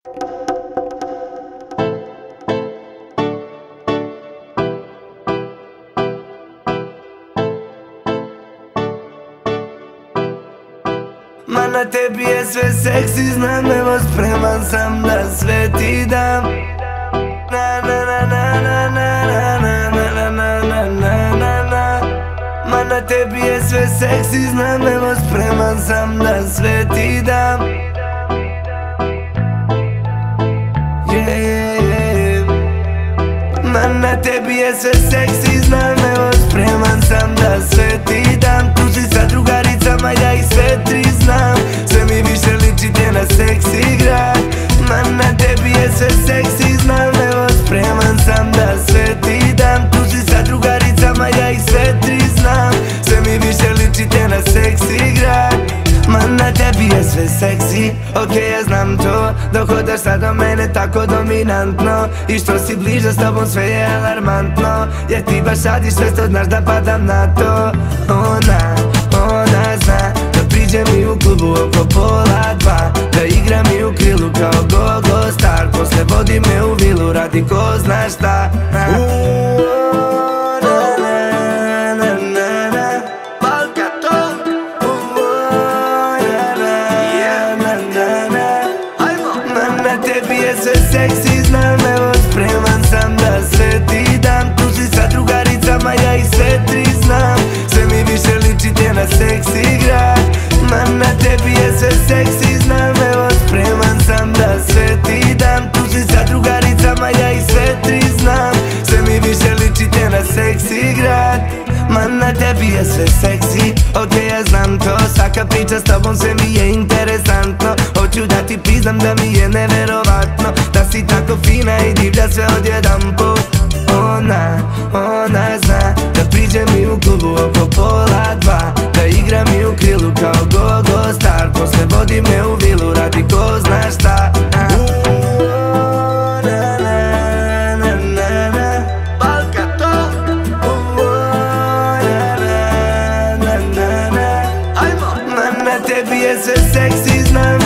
Ma na tebi je sve seksi, znam, evo spreman sam da sve ti dam. Na na na na na na na na na na na na na na. Ma na tebi je sve seksi, znam, evo spreman sam da sve ti dam. Ma na tebi je sve seksi, znam, evo spreman sam da sve ti dam. Tu si sa drugaricama, ja ih sve tri znam. Sve mi više ličite na seksi grad. Ma na tebi je sve seksi, znam, evo spreman sam da sve ti dam. Tu si sa drugaricama, ja ih sve tri znam. Sve mi više ličite na seksi grad. Ma na tebi je sve seksi, okej, ja znam to. Dok hodaš sad do mene tako dominantno. I što si bliže s tobom sve je alarmantno. Jer ti baš radiš sve što znaš da padam na to. Ona zna da priđe mi u klubu oko 1:30. Da igra mi u krilu kao go-go star. Posle vodi me u vilu radi ko zna šta. Tebi je sve seksi, znam, evo spreman sam da sve ti dam. Tu si sa drugaricama, ja ih sve tri znam. Sve mi više ličite na seksi grad. Ma na tebi je sve seksi, znam, evo spreman sam da sve ti dam. Tu si sa drugaricama, ja ih sve tri znam. Sve mi više ličite na seksi grad. Ma na tebi je sve seksi, okej, ja znam to. Svaka priča s tobom sve mi je interesantno. Hoću da ti priznam da mi je neverovatno. Da si tako fina i divlja sve odjedanput. Ona zna da priđe mi u klubu oko 1:30. Da igra mi u krilu kao go-go star. Posle vodi me u vilu radi ko zna šta. Tebi je sve seksi, znam,